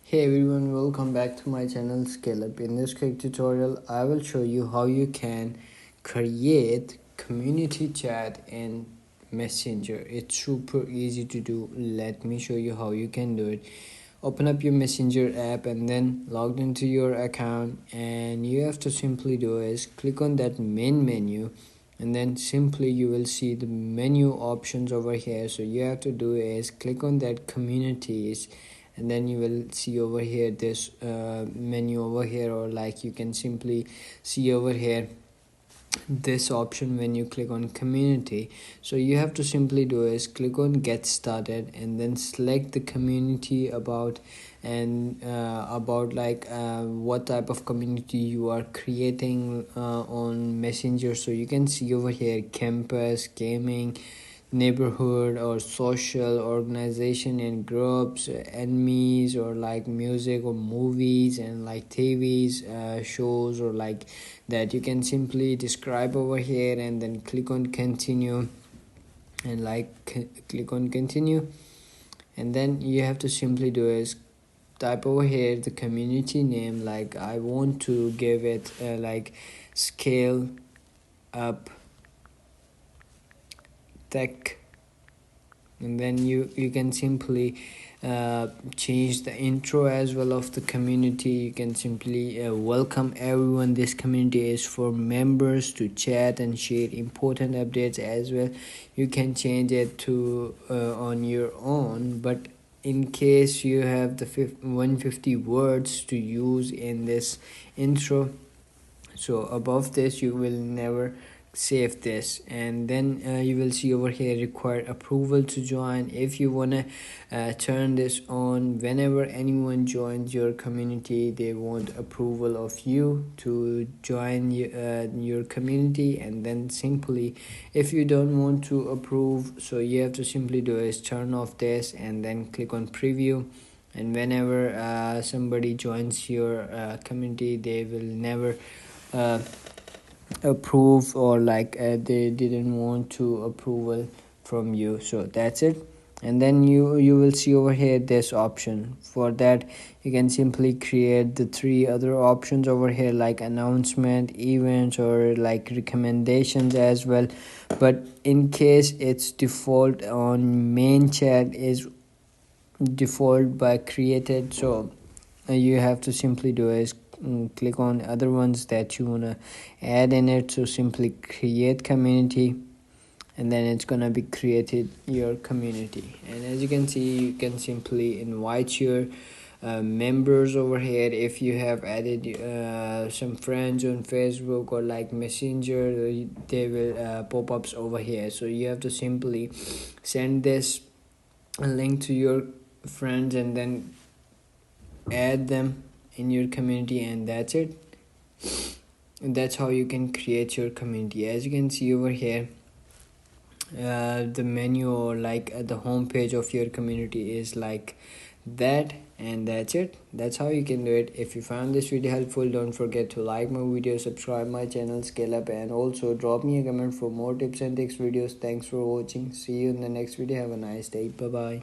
Hey everyone, welcome back to my channel Scale Up. In this quick tutorial, I will show you how you can create community chat in Messenger. It's super easy to do. Let me show you how you can do it. Open up your Messenger app and then log into your account, and you have to simply do is click on that main menu, and then simply you will see the menu options over here. So you have to do is click on that communities, and then you will see over here this menu over here, or like you can simply see over here this option when you click on community. So you have to simply do is click on get started and then select the community about, and about like what type of community you are creating on Messenger. So you can see over here campus, gaming, neighborhood, or social, organization and groups, enemies, or like music or movies, and like TVs, shows, or like that. You can simply describe over here and then click on continue, and like click on continue, and then you have to simply do is type over here the community name. Like I want to give it like scale up tech, and then you can simply change the intro as well of the community. You can simply welcome everyone. This community is for members to chat and share important updates as well. You can change it to on your own, but in case you have the 150 words to use in this intro, so above this you will never save this. And then you will see over here require approval to join. If you want to turn this on, whenever anyone joins your community, they want approval of you to join your community. And then simply, if you don't want to approve, so you have to simply do is turn off this and then click on preview. And whenever somebody joins your community, they will never uh, approve, or like they didn't want to approval from you. So that's it. And then you will see over here this option. For that, you can simply create the three other options over here, like announcement, events, or like recommendations as well. But in case it's default on main chat is default by created, so you have to simply do is click on other ones that you want to add in it. So simply create community, and then it's gonna be created your community. And as you can see, you can simply invite your members over here. If you have added some friends on Facebook or like Messenger, they will pop-ups over here. So you have to simply send this link to your friends and then add them in your community, and that's it. And that's how you can create your community. As you can see over here, the menu, or like the home page of your community is like that. And that's it. That's how you can do it. If you found this video helpful, don't forget to like my video, subscribe my channel Scale Up, and also drop me a comment for more tips and tricks videos. Thanks for watching. See you in the next video. Have a nice day. Bye bye.